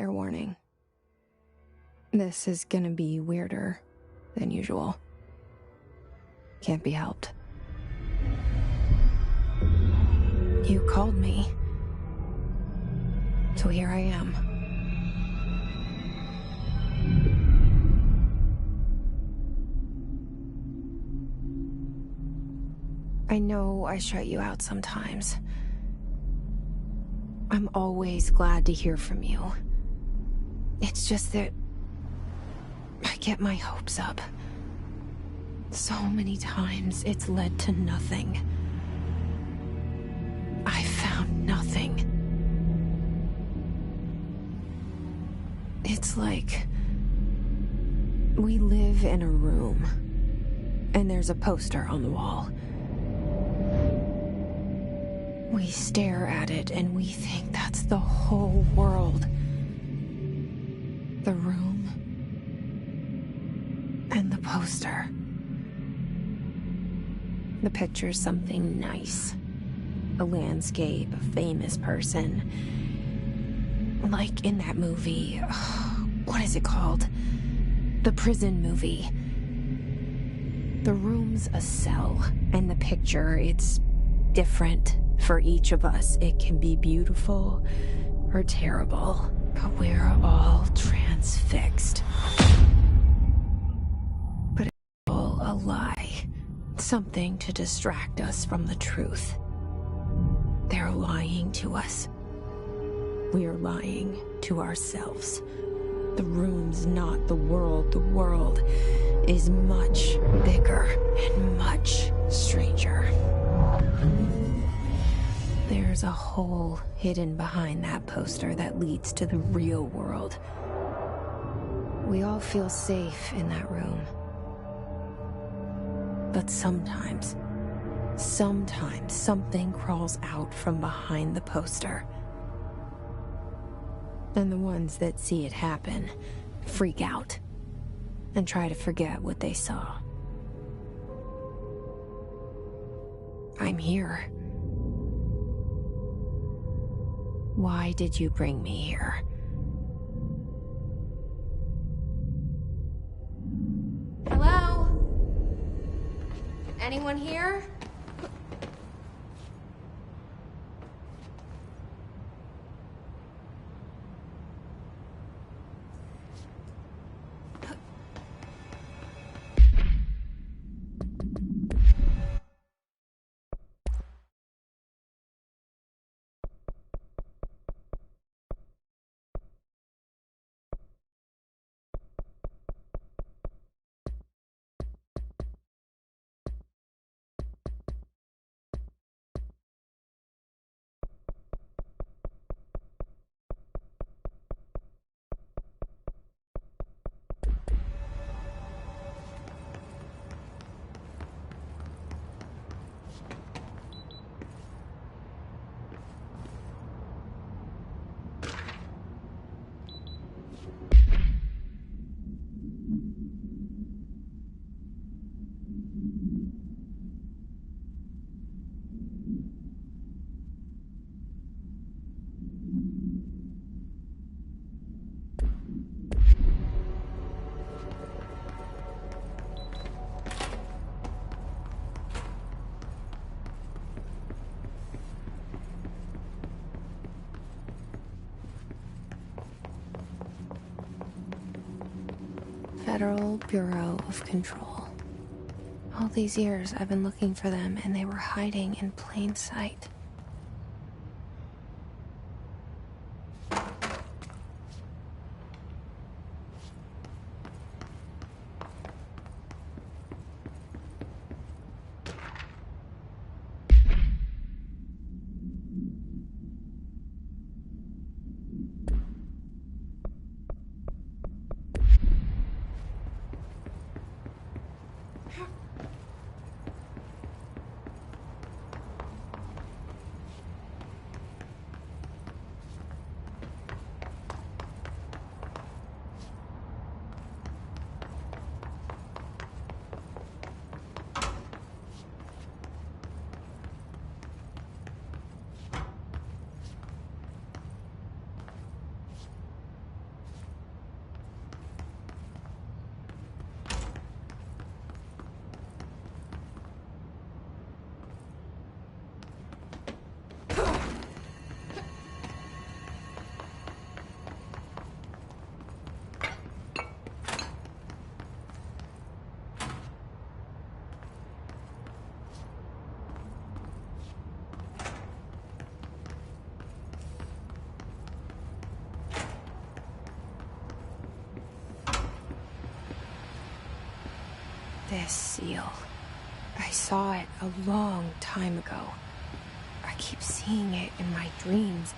Fair warning. This is gonna be weirder than usual. Can't be helped. You called me. So here I am. I know I shut you out sometimes. I'm always glad to hear from you. It's just that I get my hopes up. So many times it's led to nothing. I found nothing. It's like we live in a room, and there's a poster on the wall. We stare at it and we think that's the whole world. The room and the poster. The picture's something nice. A landscape, a famous person. Like in that movie, what is it called? The prison movie. The room's a cell, and the picture, it's different for each of us. It can be beautiful or terrible, but we're all transfixed. But it's all a lie. Something to distract us from the truth. They're lying to us. We're lying to ourselves. The room's not the world. The world is much bigger and much stranger. There's a hole hidden behind that poster that leads to the real world. We all feel safe in that room. But sometimes something crawls out from behind the poster. And the ones that see it happen freak out and try to forget what they saw. I'm here. Why did you bring me here? Hello? Anyone here? Federal Bureau of Control. All these years I've been looking for them, and they were hiding in plain sight. This seal. I saw it a long time ago. I keep seeing it in my dreams.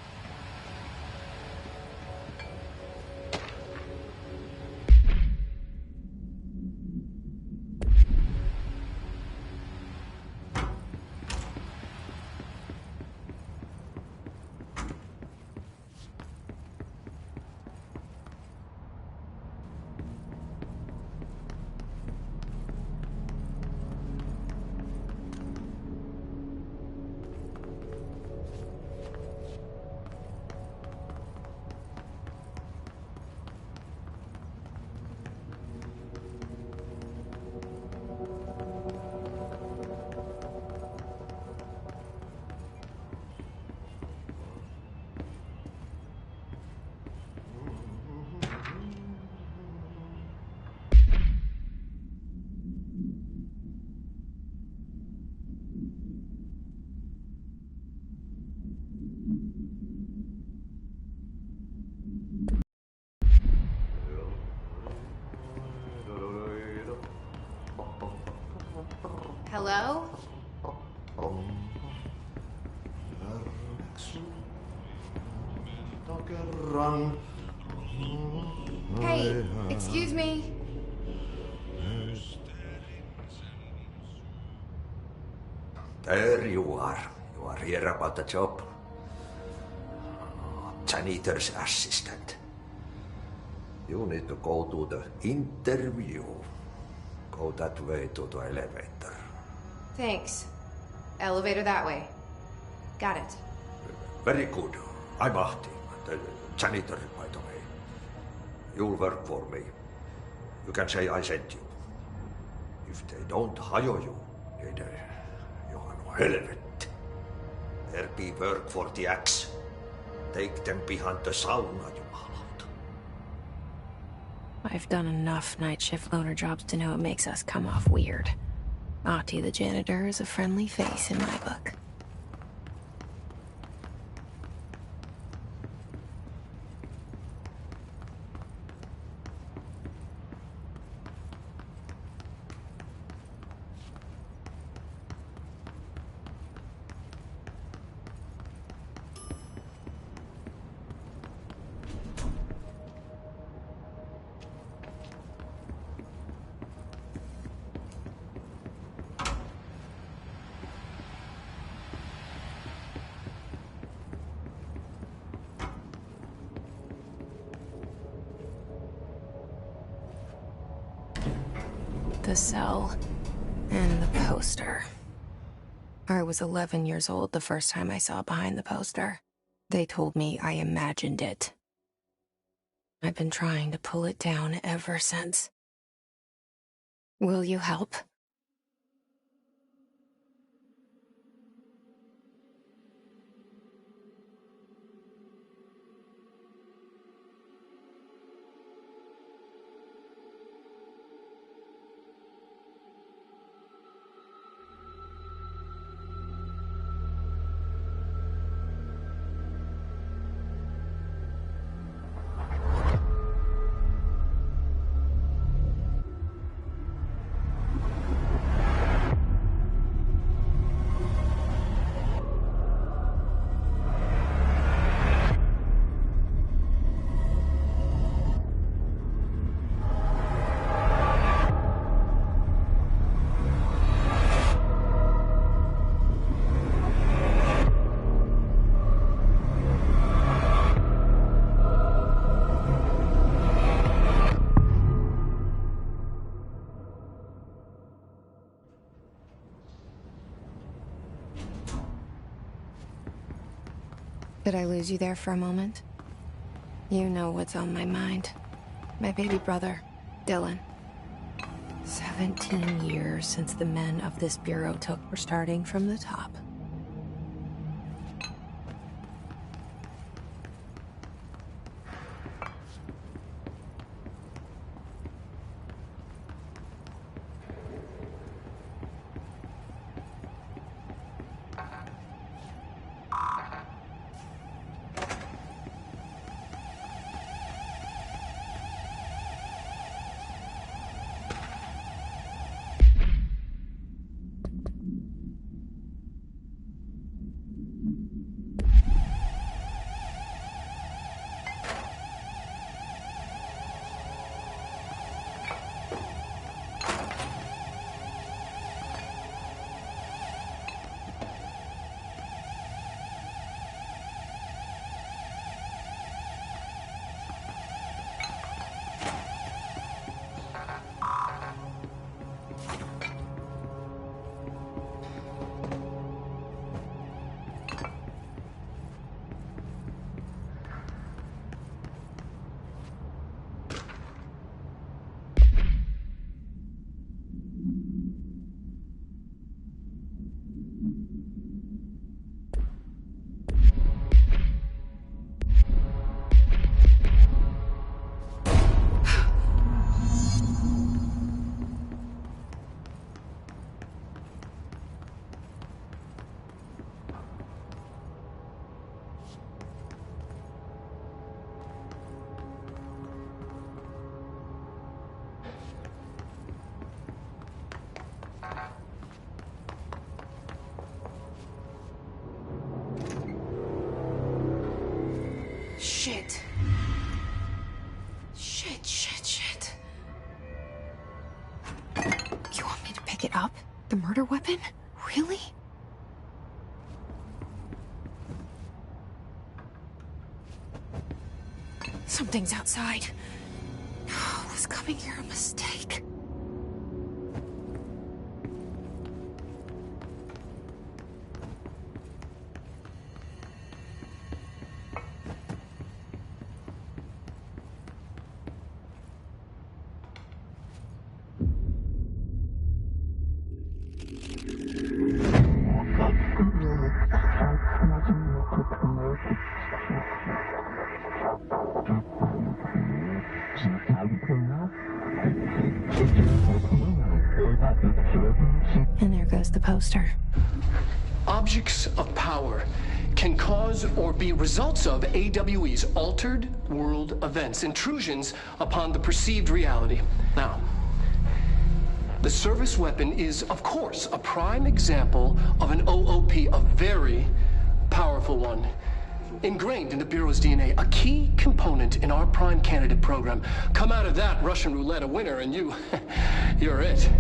Hello? Hey, excuse me. There you are. You are here about the job. Janitor's assistant. You need to go to the interview. Go that way to the elevator. Thanks. Elevator that way. Got it. Very good. I'm Ahti, the janitor, by the way. You'll work for me. You can say I sent you. If they don't hire you, niin johan on helvetti. There be work for the axe. Take them behind the sauna, jumalauta. I've done enough night shift loner jobs to know it makes us come off weird. Ahti the janitor is a friendly face in my book. The cell and the poster. I was 11 years old the first time I saw behind the poster. They told me I imagined it. I've been trying to pull it down ever since. Will you help? Did I lose you there for a moment? You know what's on my mind. My baby brother, Dylan. 17 years since the men of this bureau took for starting from the top. it up? The murder weapon? Really? Something's outside. Was coming here a mistake? And there goes the poster. Objects of power can cause or be results of AWE's altered world events, intrusions upon the perceived reality. Now, the service weapon is, of course, a prime example of an OOP, a very powerful one. Ingrained in the Bureau's DNA, a key component in our prime candidate program. Come out of that Russian roulette a winner and you're it.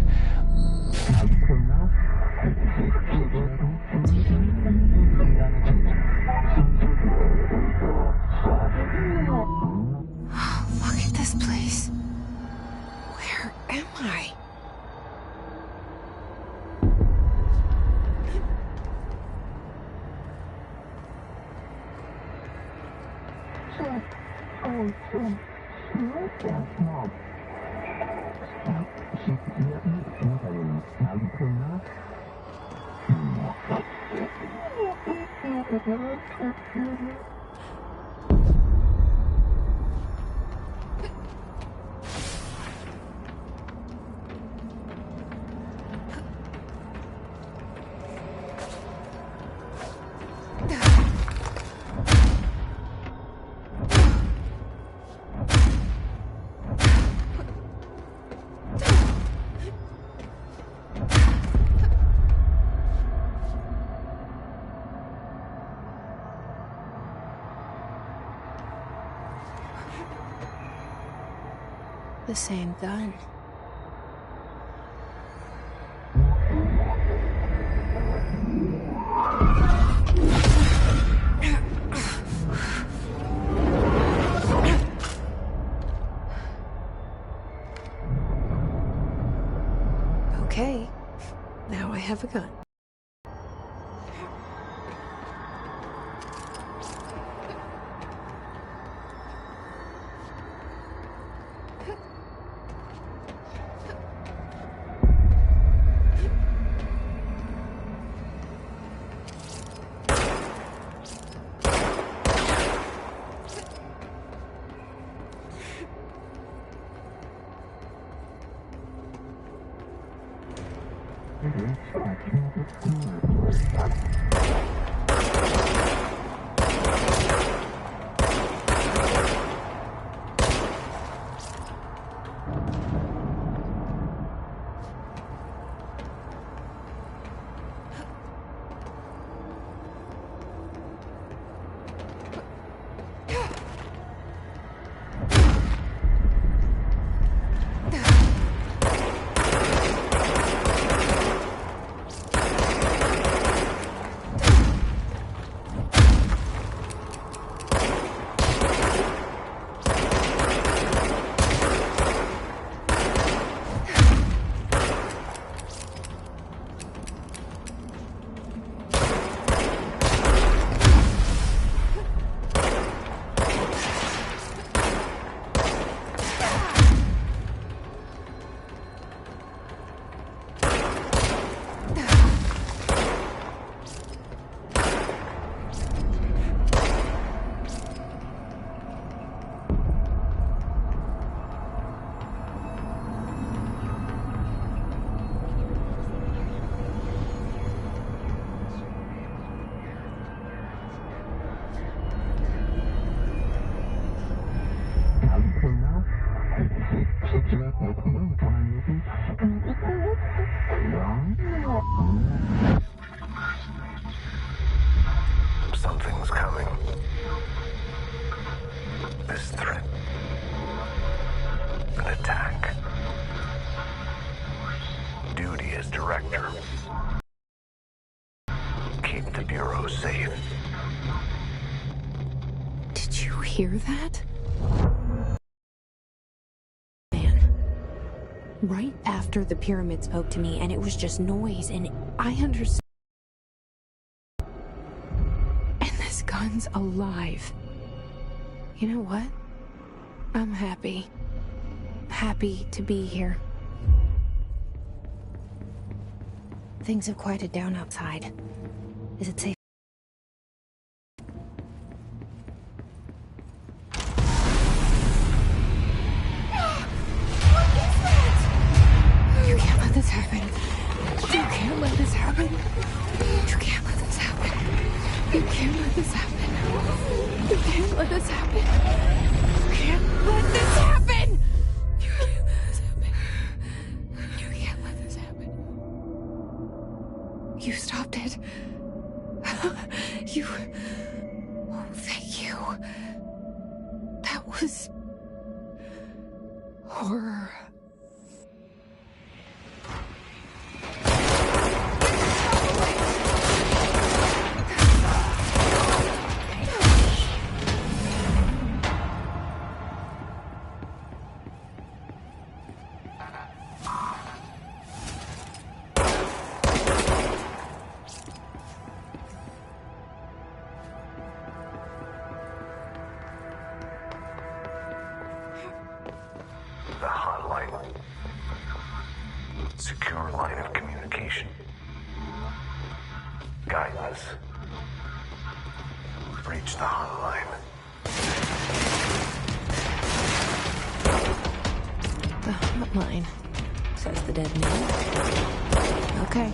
Look at this place. Where am I? The same gun. Okay, now I have a gun. Something's coming. This threat. An attack. Duty is to director. Keep the Bureau safe. Did you hear that? Man. Right after the pyramid spoke to me, and it was just noise, and I understood. And this gun's alive. You know what? I'm happy. Happy to be here. Things have quieted down outside. Is it safe? You can't let this happen. You can't let this happen. You can't let this happen. You can't let this happen. You can't let this happen. You can't let this happen. You can't let this happen. You can't let this happen. You stopped it. You... Oh, thank you. That was... horror. The hotline. Secure line of communication. Guide us. Reach the hotline. The hotline, says the dead man. Okay.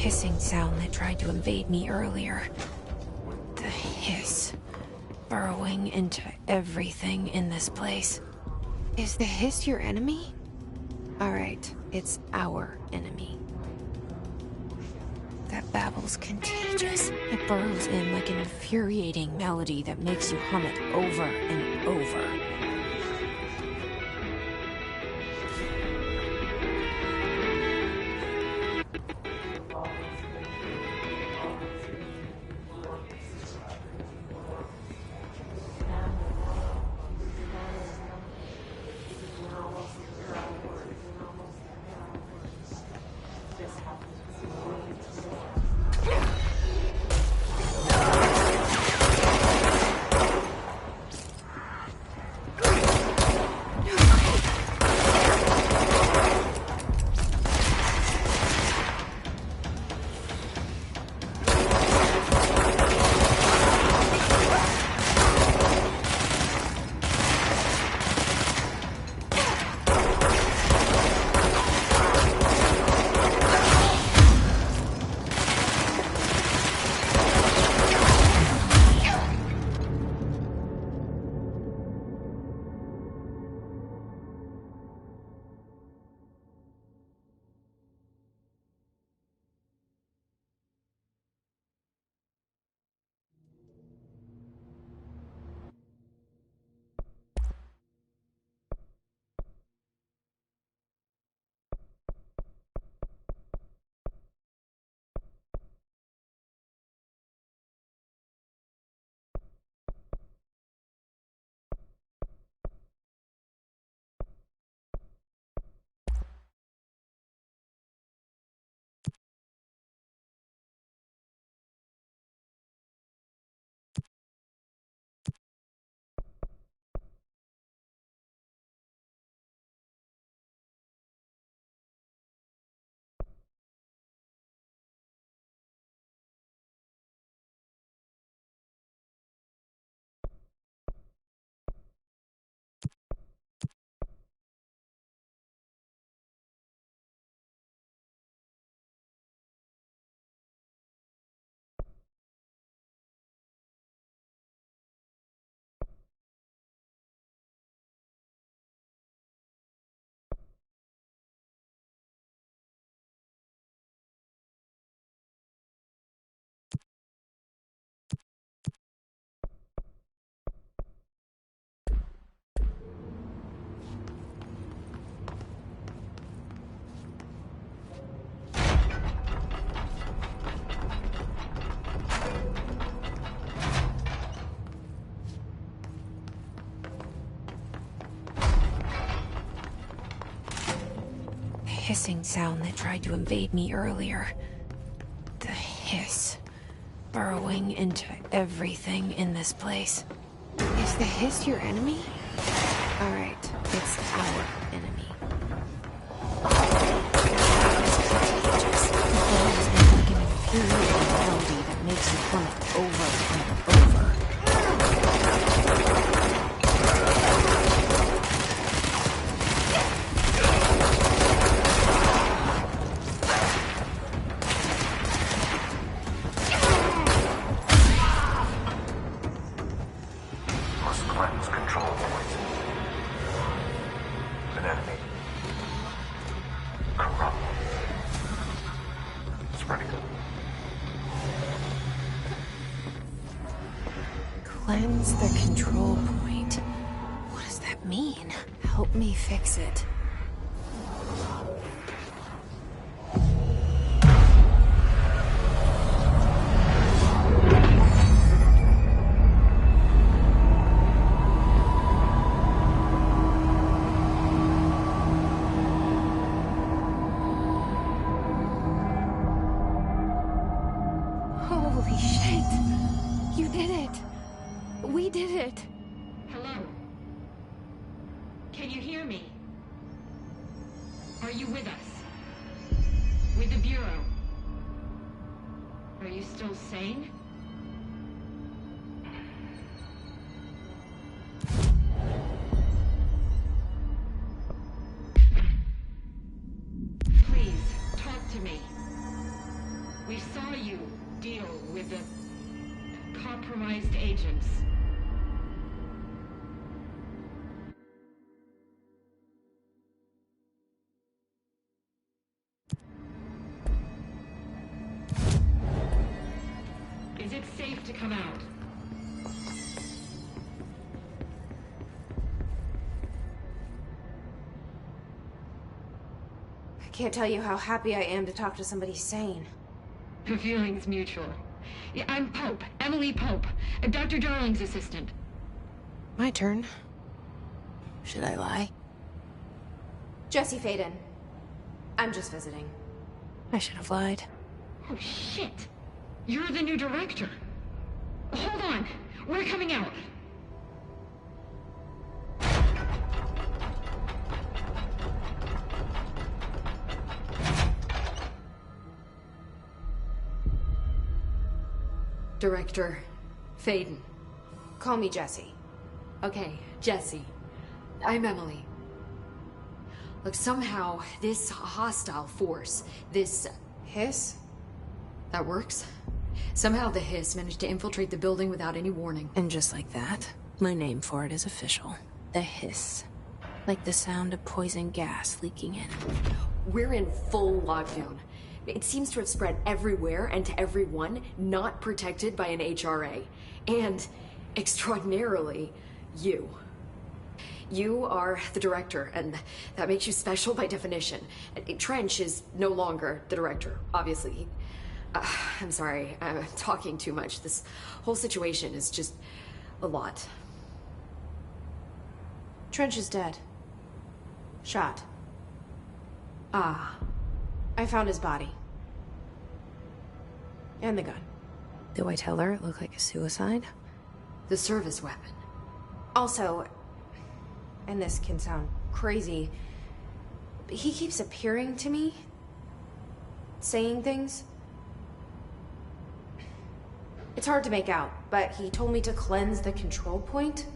Hissing sound that tried to invade me earlier. The hiss, burrowing into everything in this place. Is the hiss your enemy? Alright, it's our enemy. That babble's contagious. It burrows in like an infuriating melody that makes you hum it over and over. Hissing sound that tried to invade me earlier. The hiss. Burrowing into everything in this place. Is the hiss your enemy? Alright, it's our enemy. It's contagious. It burrows in like an infuriating melody that makes you hum it over and over. Cleanse the control point. What does that mean? Help me fix it. Holy shit! You did it! We did it! Hello? Can you hear me? Are you with us? With the Bureau? Are you still sane? Please, talk to me. We saw you deal with the compromised agents. it's safe to come out. I can't tell you how happy I am to talk to somebody sane. The feeling's mutual. Yeah, I'm Pope, Emily Pope, Dr. Darling's assistant. My turn. Should I lie? Jesse Faden. I'm just visiting. I should have lied. Oh, shit. You're the new director. Hold on. We're coming out. Director Faden. Call me Jesse. Okay, Jesse. I'm Emily. Look, somehow this hostile force, this... Hiss? That works? Somehow the hiss managed to infiltrate the building without any warning. And just like that, my name for it is official. The hiss. Like the sound of poison gas leaking in. We're in full lockdown. It seems to have spread everywhere and to everyone not protected by an HRA. And, extraordinarily, you. You are the director, and that makes you special by definition. Trench is no longer the director, obviously. I'm sorry, I'm talking too much. This whole situation is just a lot. Trench is dead. Shot. Ah. I found his body. And the gun. Do I tell her it looked like a suicide? The service weapon. Also, and this can sound crazy, but he keeps appearing to me. Saying things. It's hard to make out, but he told me to cleanse the control point.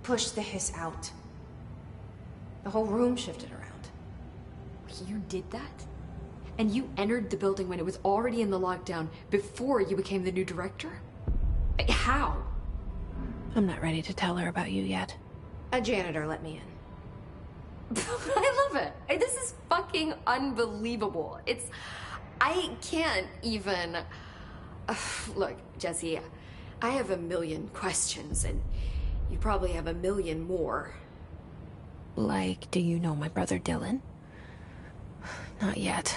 Push the hiss out. The whole room shifted around. You did that? And you entered the building when it was already in the lockdown before you became the new director? How? I'm not ready to tell her about you yet. A janitor let me in. I love it. This is fucking unbelievable. I can't even... Look, Jesse, I have a million questions, and you probably have a million more. Like, do you know my brother Dylan? Not yet.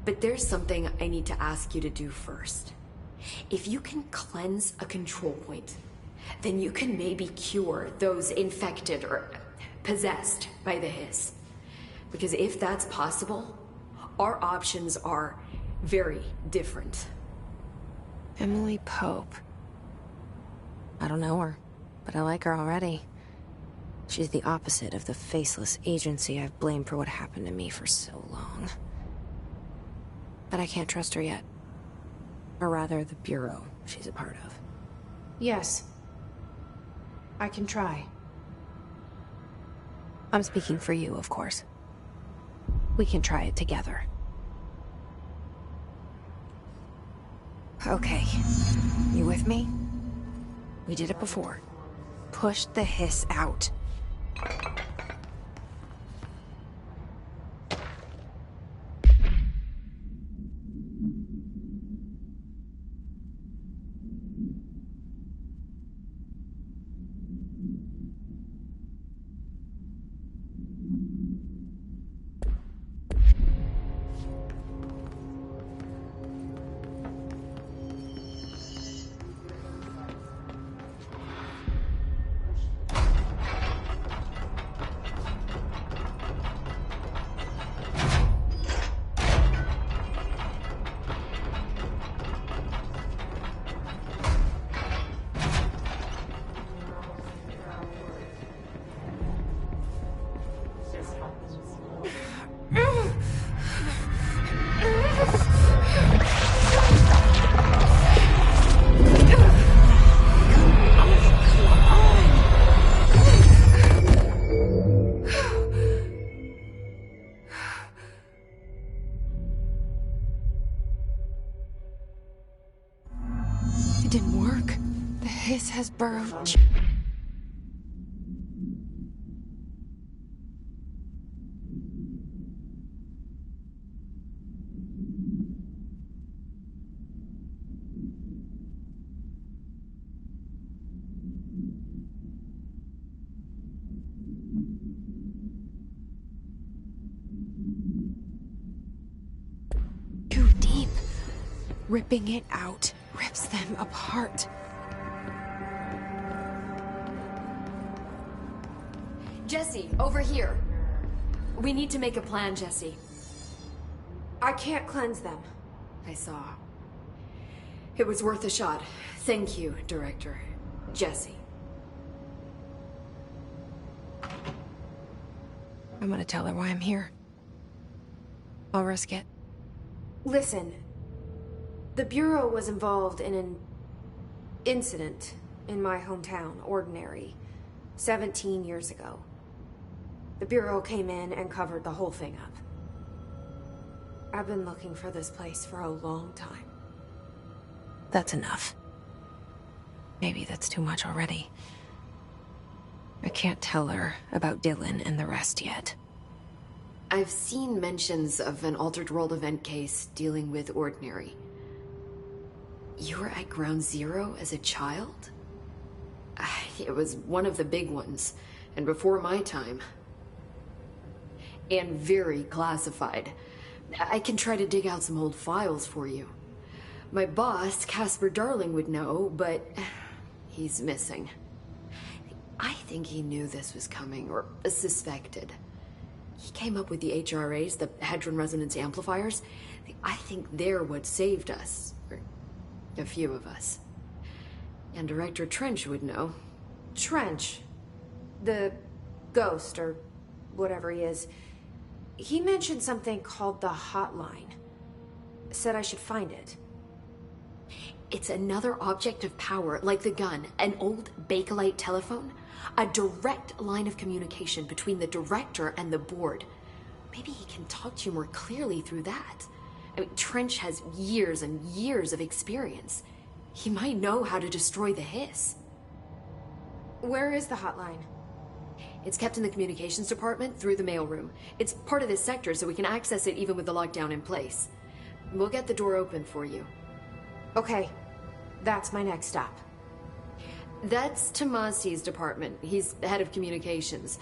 But there's something I need to ask you to do first. If you can cleanse a control point, then you can maybe cure those infected or possessed by the hiss. Because if that's possible, our options are very different. Emily Pope. I don't know her, but I like her already. She's the opposite of the faceless agency I've blamed for what happened to me for so long. But I can't trust her yet. Or rather, the Bureau she's a part of. Yes. I can try. I'm speaking for you, of course. We can try it together. Okay. You with me? We did it before. Push the hiss out. It didn't work. The hiss has burrowed. Ripping it out rips them apart. Jesse, over here. We need to make a plan, Jesse. I can't cleanse them. I saw. It was worth a shot. Thank you, Director. Jesse. I'm gonna tell her why I'm here. I'll risk it. Listen, the Bureau was involved in an incident in my hometown, Ordinary, 17 years ago. The Bureau came in and covered the whole thing up. I've been looking for this place for a long time. That's enough. Maybe that's too much already. I can't tell her about Dylan and the rest yet. I've seen mentions of an Altered World event case dealing with Ordinary. You were at Ground Zero as a child? It was one of the big ones, and before my time. And very classified. I can try to dig out some old files for you. My boss, Casper Darling, would know, but he's missing. I think he knew this was coming, or suspected. He came up with the HRAs, the Hadron Resonance Amplifiers. I think they're what saved us. Or a few of us. And Director Trench would know. Trench, the ghost, or whatever he is, he mentioned something called the Hotline. Said I should find it. It's another object of power, like the gun, an old Bakelite telephone. A direct line of communication between the director and the board. Maybe he can talk to you more clearly through that. I mean, Trench has years and years of experience. He might know how to destroy the hiss. Where is the hotline? It's kept in the communications department through the mailroom. It's part of this sector, so we can access it even with the lockdown in place. We'll get the door open for you. Okay, that's my next stop. That's Tomasi's department. He's head of communications.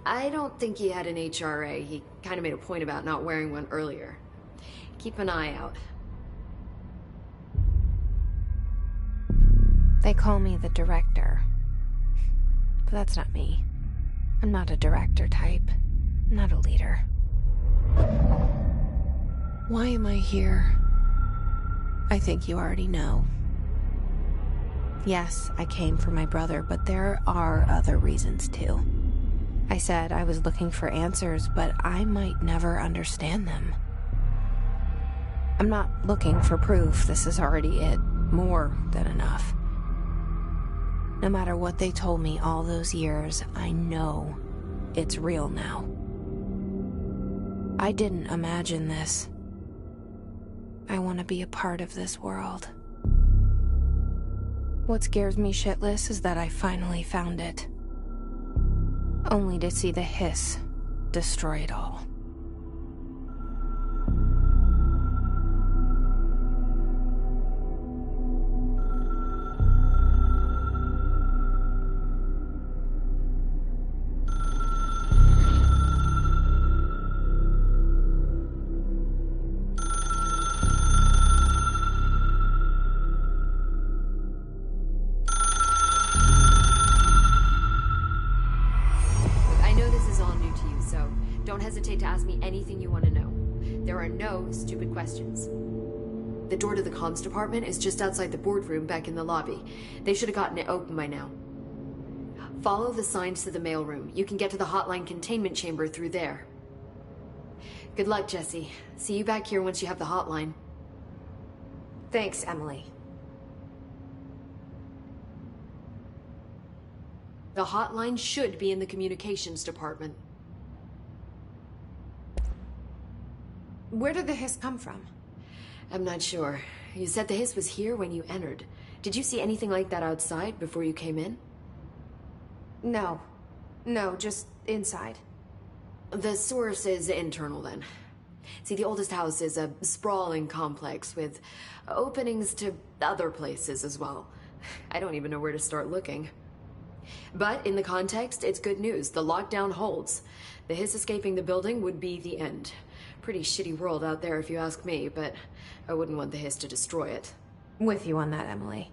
I don't think he had an HRA. He kind of made a point about not wearing one earlier. Keep an eye out. They call me the director. But that's not me. I'm not a director type. I'm not a leader. Why am I here? I think you already know. Yes, I came for my brother, but there are other reasons too. I said I was looking for answers, but I might never understand them. I'm not looking for proof. This is already it. More than enough. No matter what they told me all those years, I know it's real now. I didn't imagine this. I want to be a part of this world. What scares me shitless is that I finally found it. Only to see the hiss destroy it all. To ask me anything you want to know. There are no stupid questions. The door to the comms department is just outside the boardroom back in the lobby. They should have gotten it open by now. Follow the signs to the mailroom. You can get to the hotline containment chamber through there. Good luck, Jesse. See you back here once you have the hotline. Thanks, Emily. The hotline should be in the communications department. Where did the hiss come from? I'm not sure. You said the hiss was here when you entered. Did you see anything like that outside before you came in? No. No, just inside. The source is internal then. See, the oldest house is a sprawling complex with openings to other places as well. I don't even know where to start looking. But in the context, it's good news. The lockdown holds. The hiss escaping the building would be the end. Pretty shitty world out there if you ask me, but I wouldn't want the Hiss to destroy it. With you on that, Emily.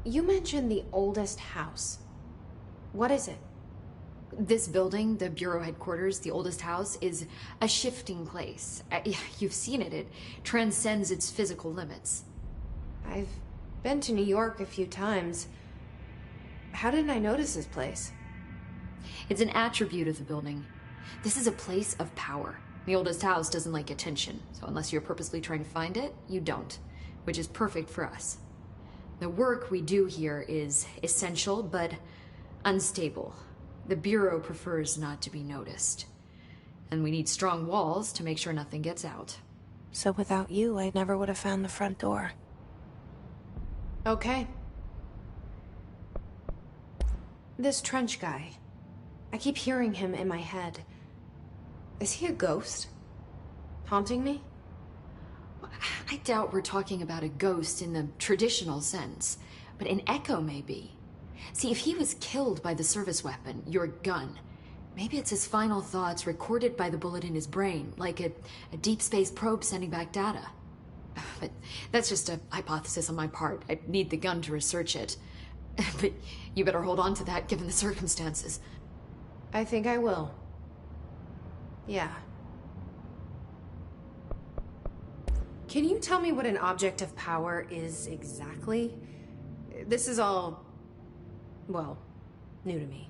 You mentioned the oldest house. What is it? This building, the Bureau headquarters, the oldest house, is a shifting place. You've seen it. It transcends its physical limits. I've been to New York a few times. How didn't I notice this place? It's an attribute of the building. This is a place of power. The oldest house doesn't like attention, so unless you're purposely trying to find it, you don't, which is perfect for us. The work we do here is essential, but unstable. The Bureau prefers not to be noticed. And we need strong walls to make sure nothing gets out. So without you, I never would have found the front door. Okay. This Trench guy. I keep hearing him in my head. Is he a ghost? Haunting me? I doubt we're talking about a ghost in the traditional sense, but an echo maybe. See, if he was killed by the service weapon, your gun, maybe it's his final thoughts recorded by the bullet in his brain, like a deep space probe sending back data. But that's just a hypothesis on my part. I need the gun to research it. But you better hold on to that given the circumstances. I think I will. Yeah. Can you tell me what an object of power is exactly? This is all, well, new to me.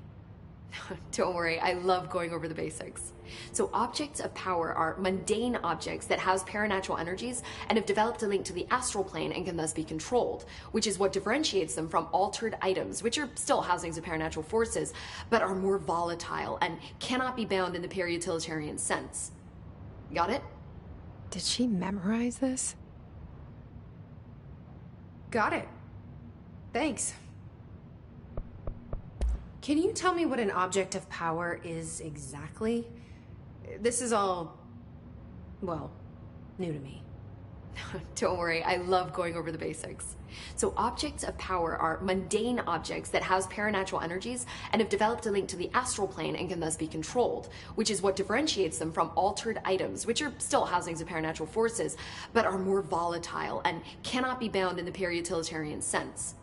Don't worry, I love going over the basics. So objects of power are mundane objects that house paranatural energies and have developed a link to the astral plane and can thus be controlled, which is what differentiates them from altered items, which are still housings of paranatural forces, but are more volatile and cannot be bound in the pure utilitarian sense. Got it? Did she memorize this? Got it. Thanks. Can you tell me what an object of power is exactly? This is all, well, new to me. Don't worry, I love going over the basics. So objects of power are mundane objects that house paranatural energies and have developed a link to the astral plane and can thus be controlled, which is what differentiates them from altered items, which are still housings of paranatural forces, but are more volatile and cannot be bound in the pure utilitarian sense.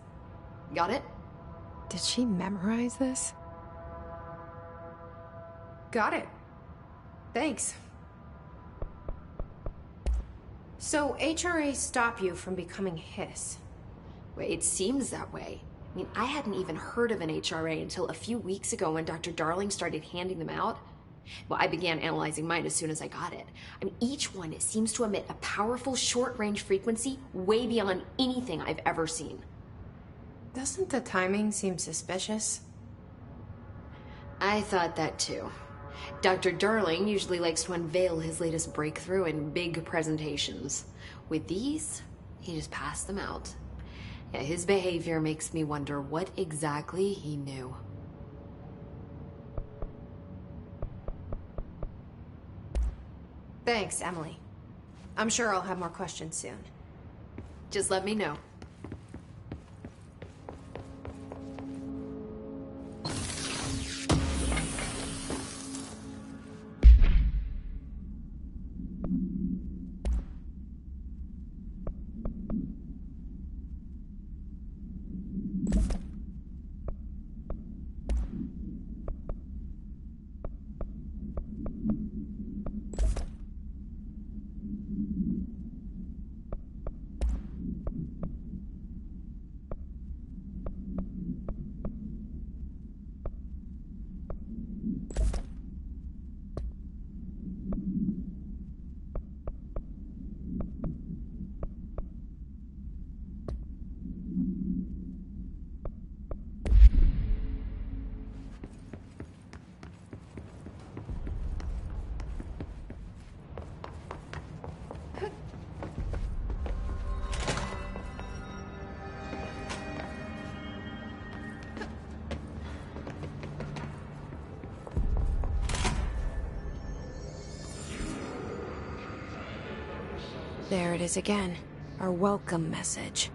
Got it? Did she memorize this? Got it. Thanks. So HRA stop you from becoming Hiss? Well, it seems that way. I mean, I hadn't even heard of an HRA until a few weeks ago when Dr. Darling started handing them out. Well, I began analyzing mine as soon as I got it. I mean, each one seems to emit a powerful short-range frequency way beyond anything I've ever seen. Doesn't the timing seem suspicious? I thought that too. Dr. Darling usually likes to unveil his latest breakthrough in big presentations. With these, he just passed them out. Yeah, his behavior makes me wonder what exactly he knew. Thanks, Emily. I'm sure I'll have more questions soon. Just let me know. There it is again. Our welcome message.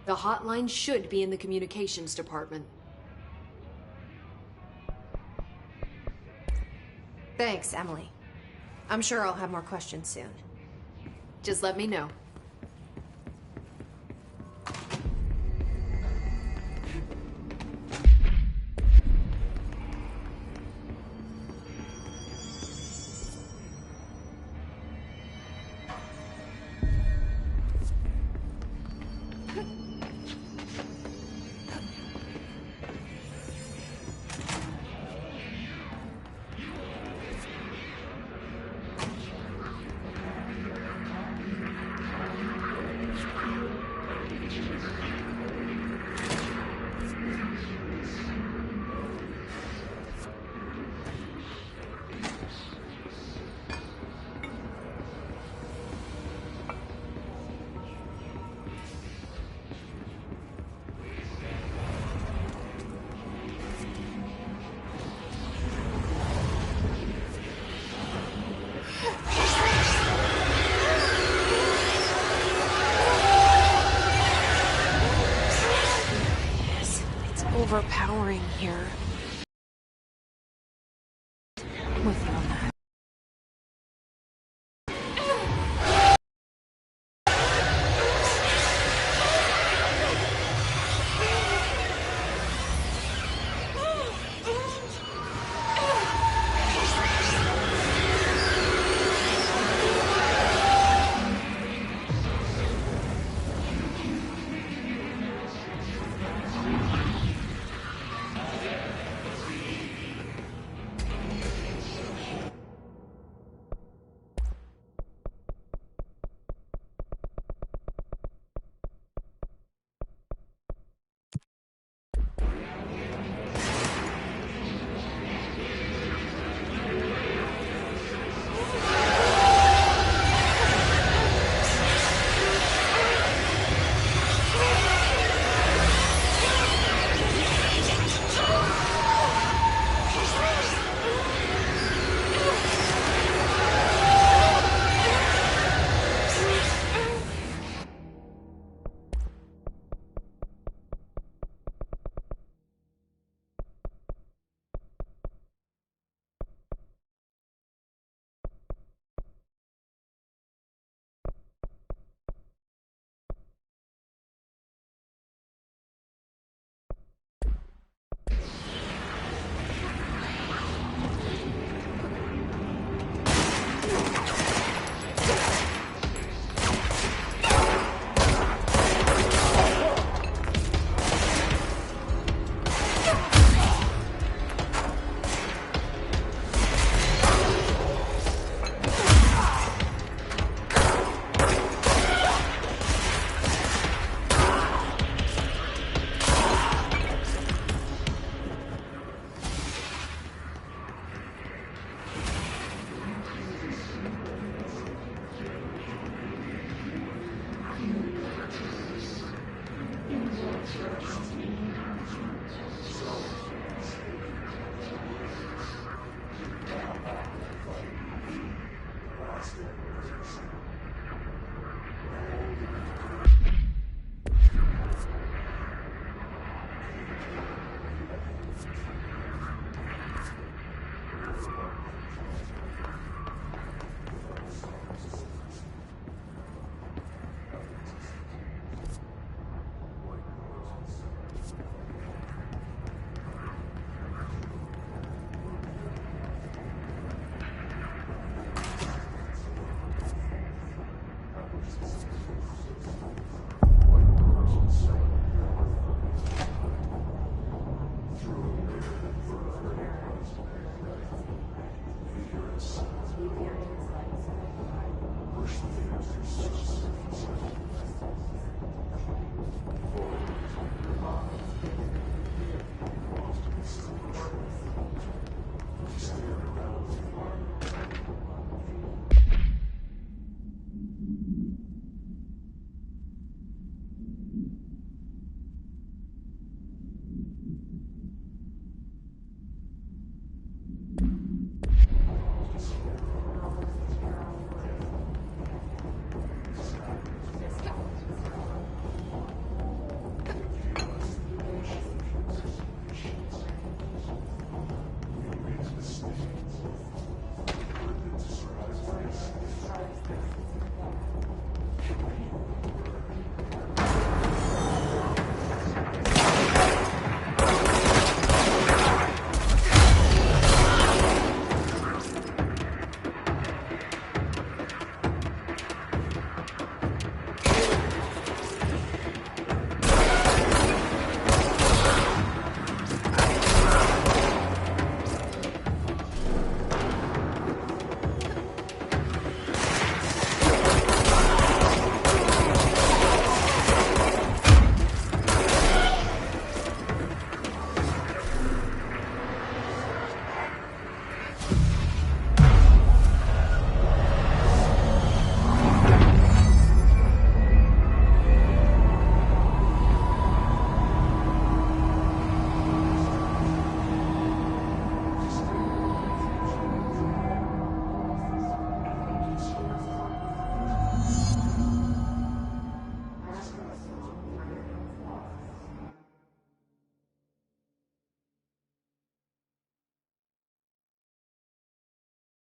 The hotline should be in the communications department. Thanks, Emily. I'm sure I'll have more questions soon. Just let me know. Overpowering here.